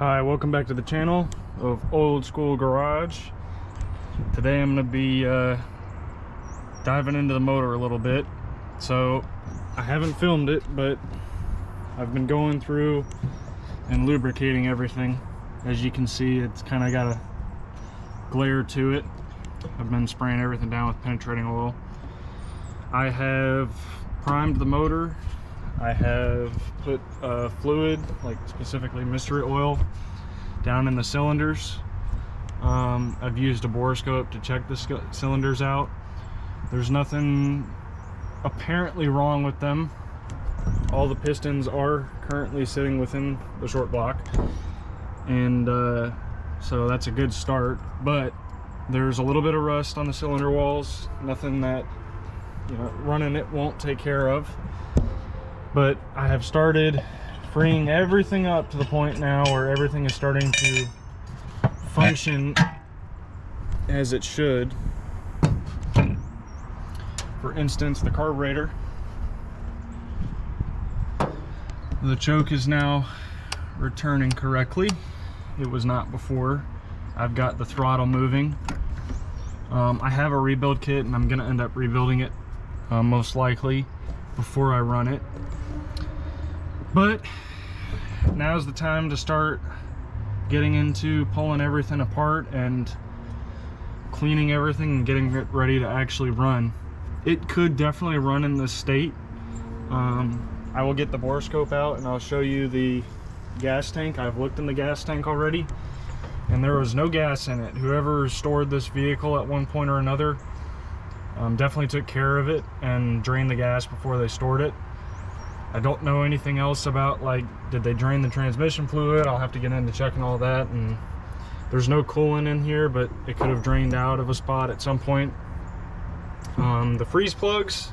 Hi, welcome back to the channel of Old School Garage. Today I'm going to be diving into the motor a little bit. So I haven't filmed it, but I've been going through and lubricating everything. As you can see, it's kind of got a glare to it. I've been spraying everything down with penetrating oil. I have primed the motor. I have put fluid, like specifically mystery oil, down in the cylinders. I've used a borescope to check the cylinders out. There's nothing apparently wrong with them. All the pistons are currently sitting within the short block, and so that's a good start. But there's a little bit of rust on the cylinder walls. Nothing that, you know, running it won't take care of. But I have started freeing everything up to the point now where everything is starting to function as it should. For instance, the carburetor. The choke is now returning correctly. It was not before. I've got the throttle moving. I have a rebuild kit, and I'm going to end up rebuilding it most likely before I run it. But now's the time to start getting into pulling everything apart and cleaning everything and getting it ready to actually run. It could definitely run in this state. I will get the borescope out and I'll show you the gas tank. I've looked in the gas tank already, and there was no gas in it. Whoever stored this vehicle at one point or another definitely took care of it and drained the gas before they stored it. I don't know anything else about, like, did they drain the transmission fluid? I'll have to get into checking all that. And there's no coolant in here, but it could have drained out of a spot at some point. The freeze plugs,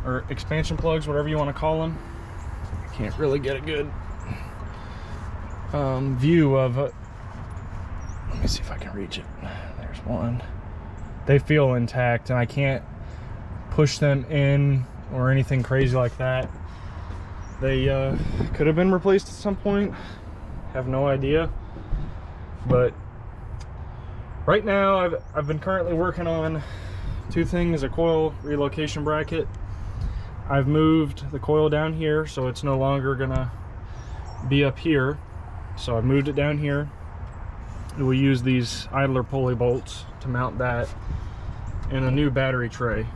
or expansion plugs, whatever you want to call them, I can't really get a good view of it. Let me see if I can reach it. There's one. They feel intact, and I can't push them in or anything crazy like that. They could have been replaced at some point, have no idea. But right now I've been currently working on two things: a coil relocation bracket. I've moved the coil down here, so it's no longer gonna be up here, so I've moved it down here. We use these idler pulley bolts to mount that, and a new battery tray.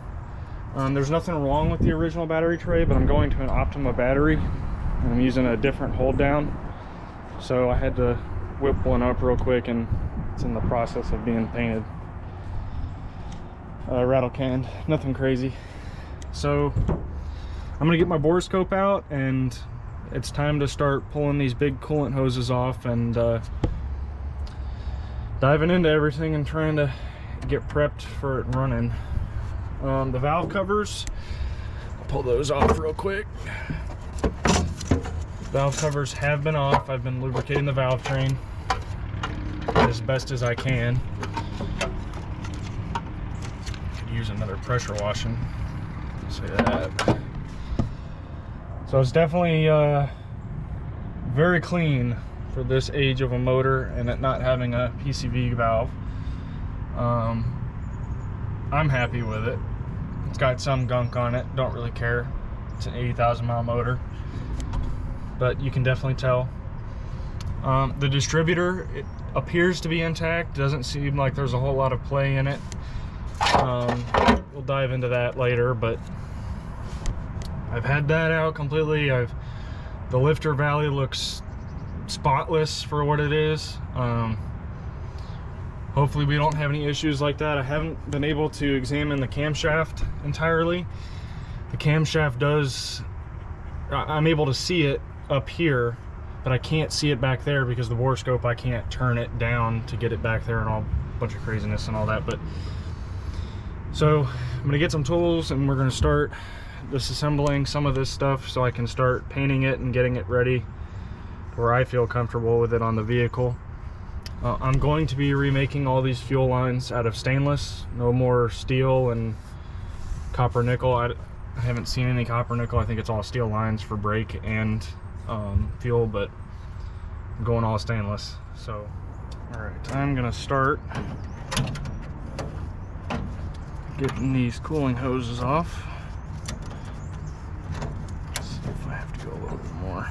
There's nothing wrong with the original battery tray, but I'm going to an Optima battery, and I'm using a different hold down, so I had to whip one up real quick, and it's in the process of being painted. Rattle canned, nothing crazy. So I'm gonna get my borescope out, and it's time to start pulling these big coolant hoses off and diving into everything and trying to get prepped for it running. The valve covers, I'll pull those off real quick. Valve covers have been off. I've been lubricating the valve train as best as I can. Could use another pressure washing, say that. So it's definitely very clean for this age of a motor, and it not having a PCV valve. I'm happy with it. It's got some gunk on it, don't really care. It's an 80,000 mile motor, but you can definitely tell. The distributor, it appears to be intact. Doesn't seem like there's a whole lot of play in it. We'll dive into that later, but I've had that out completely. The lifter valley looks spotless for what it is. Hopefully we don't have any issues like that. I haven't been able to examine the camshaft entirely. The camshaft does, I'm able to see it up here, but I can't see it back there because the borescope, I can't turn it down to get it back there, and all bunch of craziness and all that. But so I'm gonna get some tools, and we're gonna start disassembling some of this stuff so I can start painting it and getting it ready where I feel comfortable with it on the vehicle. I'm going to be remaking all these fuel lines out of stainless. No more steel and copper nickel. I haven't seen any copper nickel. I think it's all steel lines for brake and fuel, but going all stainless. So, all right, I'm gonna start getting these cooling hoses off. Let's see if I have to go a little bit more.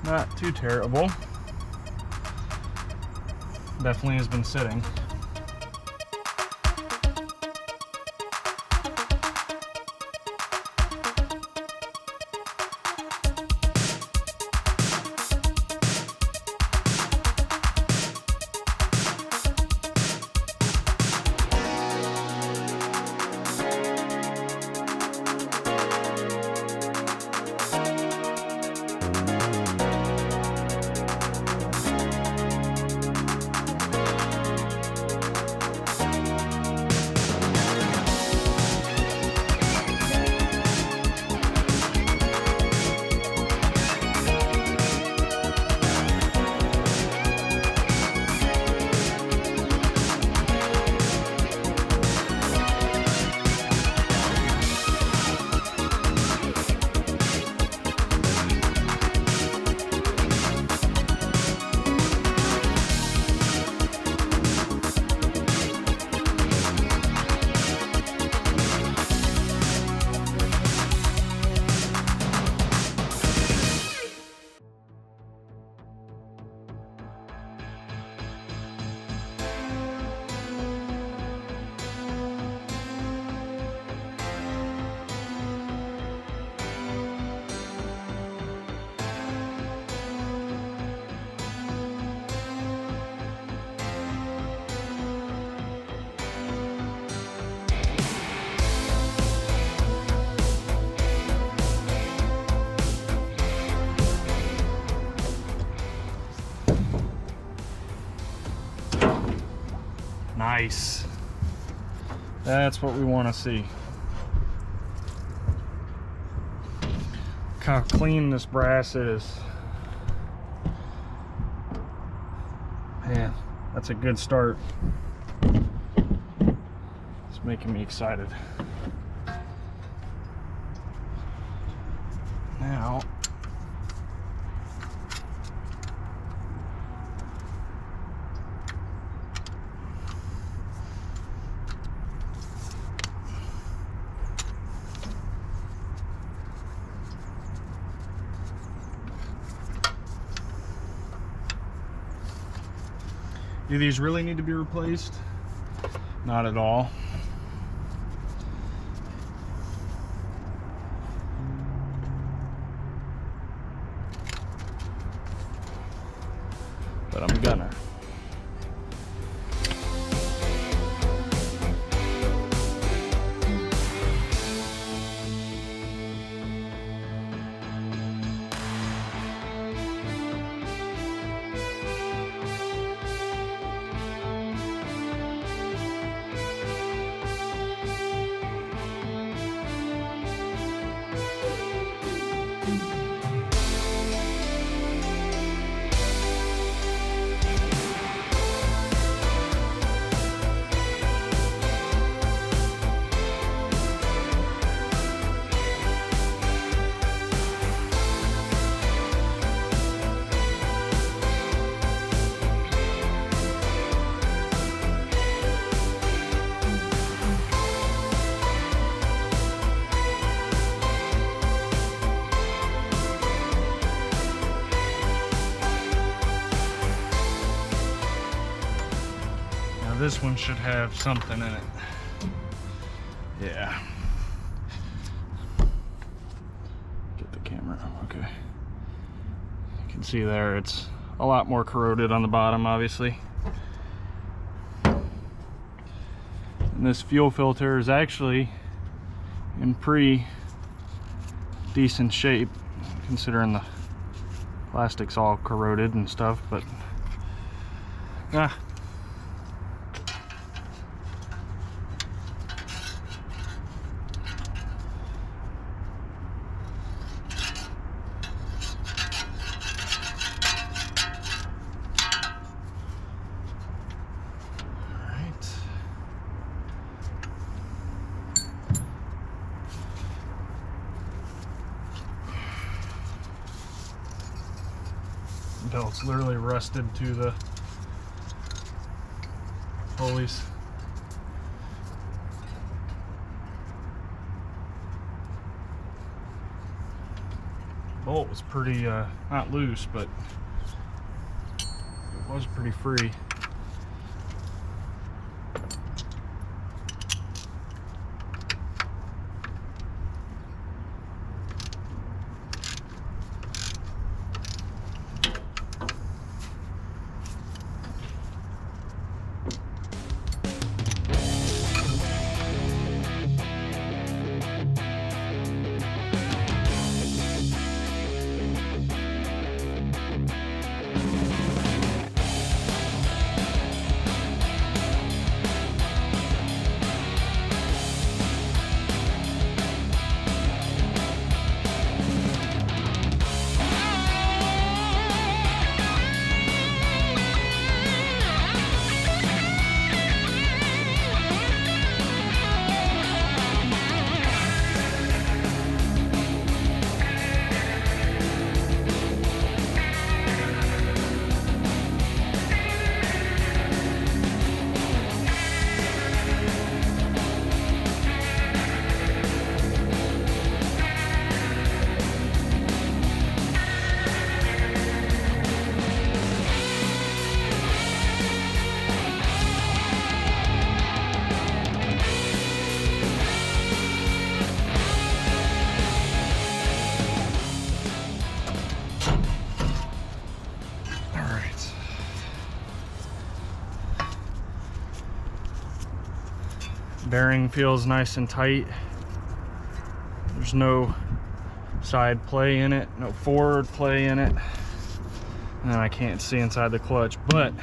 Not too terrible. Definitely has been sitting. Nice. That's what we want to see. Look how clean this brass is. Man, that's a good start. It's making me excited. Now, do these really need to be replaced? Not at all. But I'm gonna. this one should have something in it. Yeah. Get the camera, okay. You can see there it's a lot more corroded on the bottom, obviously. And this fuel filter is actually in pretty decent shape, considering the plastic's all corroded and stuff, but belt's literally rusted to the pulleys. Bolt was pretty, not loose, but it was pretty free. Bearing feels nice and tight. There's no side play in it, no forward play in it, and I can't see inside the clutch, but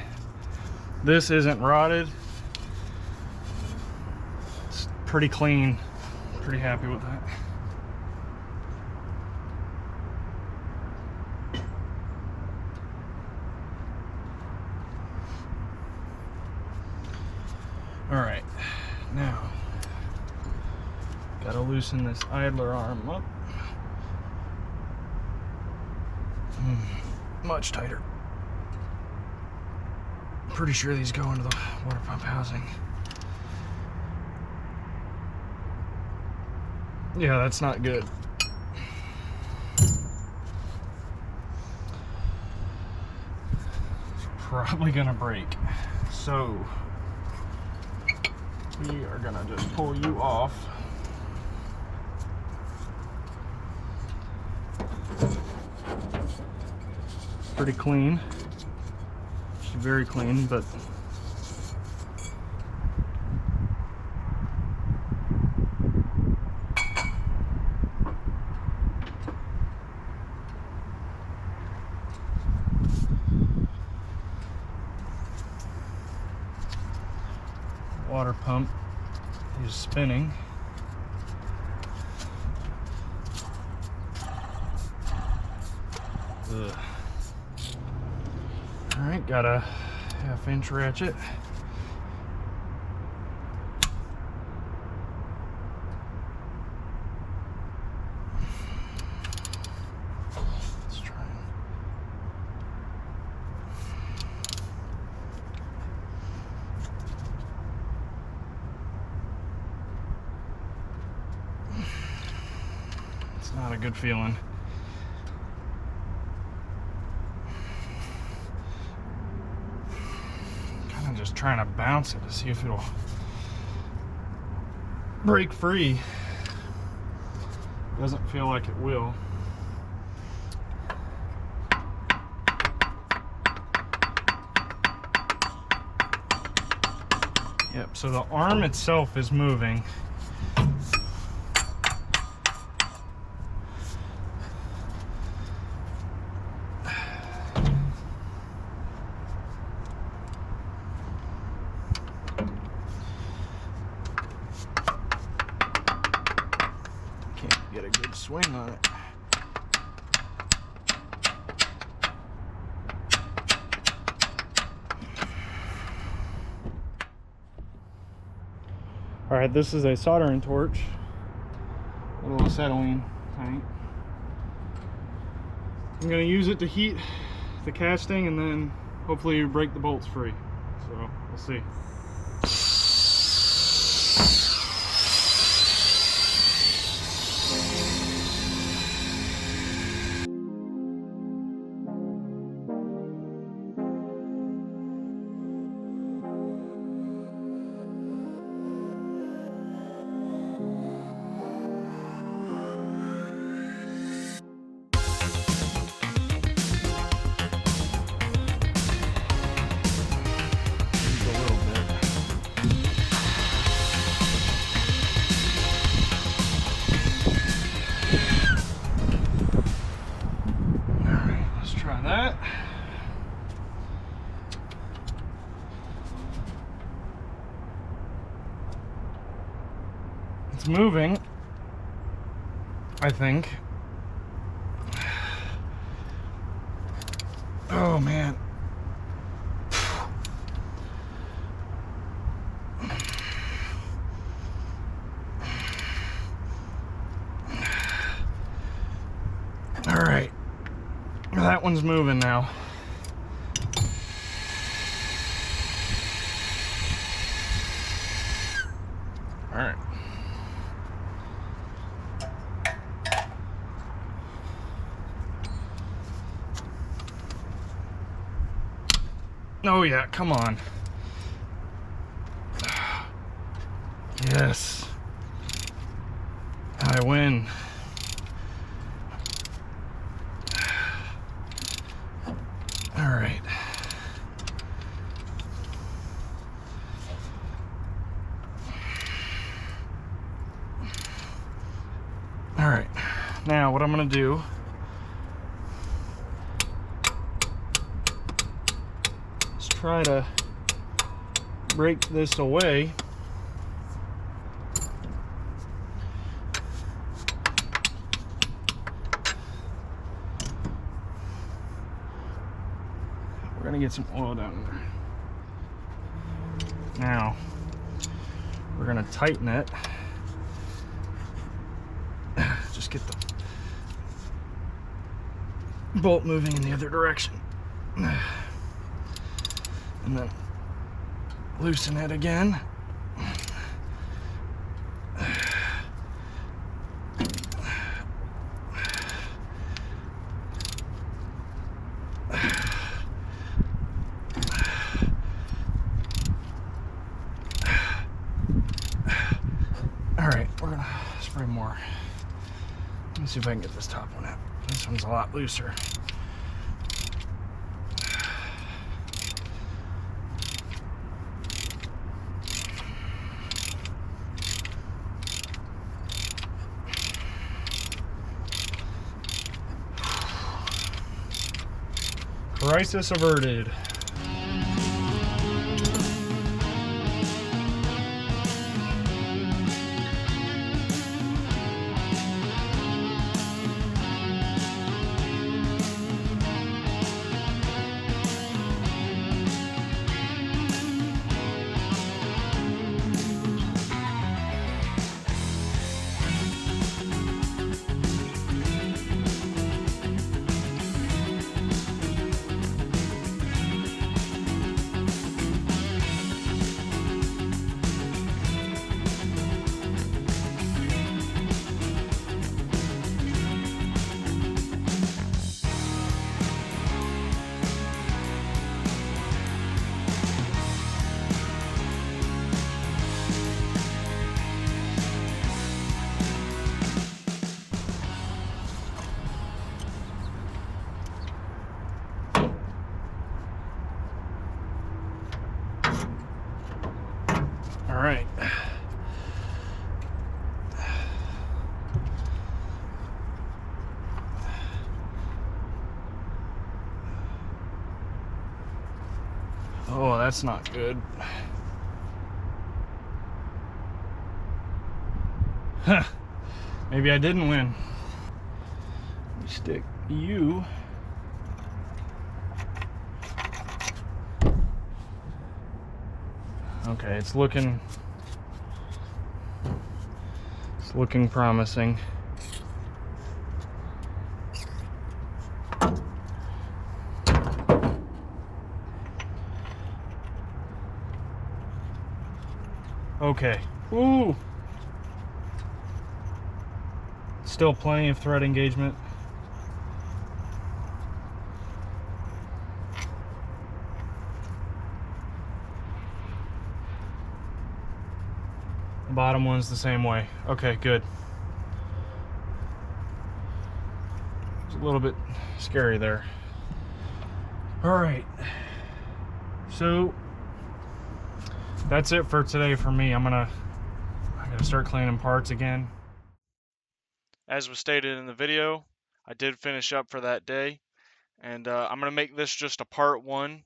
this isn't rotted. It's pretty clean. Pretty happy with that. All right, now gotta loosen this idler arm up. Much tighter. Pretty sure these go into the water pump housing. Yeah, that's not good. It's probably gonna break. So we are gonna just pull you off. Pretty clean. She's very clean, but water pump is spinning. Ugh. All right, got a 1/2-inch ratchet. Let's try and it's not a good feeling. trying to bounce it to see if it'll break free. Doesn't feel like it will. Yep, so the arm itself is moving. Can't get a good swing on it. All right, this is a soldering torch, a little acetylene tank. I'm gonna use it to heat the casting and then hopefully break the bolts free. So we'll see. It's moving, I think. Oh man. All right, that one's moving now. All right. Oh yeah, come on. Yes. I win. All right. All right. Now what I'm gonna do is try to break this away. We're gonna get some oil down there. Now we're gonna tighten it. Just get the bolt moving in the other direction. And then loosen it again. All right, we're gonna spray more. Let me see if I can get this top one out. This one's a lot looser. Crisis averted. right. Oh, that's not good. Huh. Maybe I didn't win. Let me stick you. Okay, it's looking promising. Okay. Ooh. Still plenty of thread engagement. The bottom one's the same way. Okay, good. It's a little bit scary there. All right. So that's it for today for me. I gotta start cleaning parts again. As was stated in the video, I did finish up for that day, and I'm gonna make this just a part one.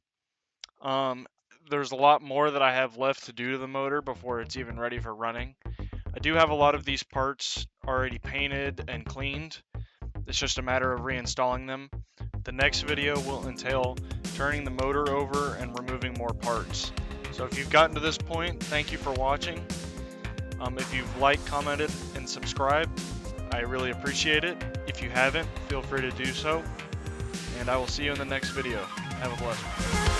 There's a lot more that I have left to do to the motor before it's even ready for running. I do have a lot of these parts already painted and cleaned. It's just a matter of reinstalling them. The next video will entail turning the motor over and removing more parts. So if you've gotten to this point, thank you for watching. If you've liked, commented, and subscribed, I really appreciate it. If you haven't, feel free to do so. And I will see you in the next video. Have a blessed one.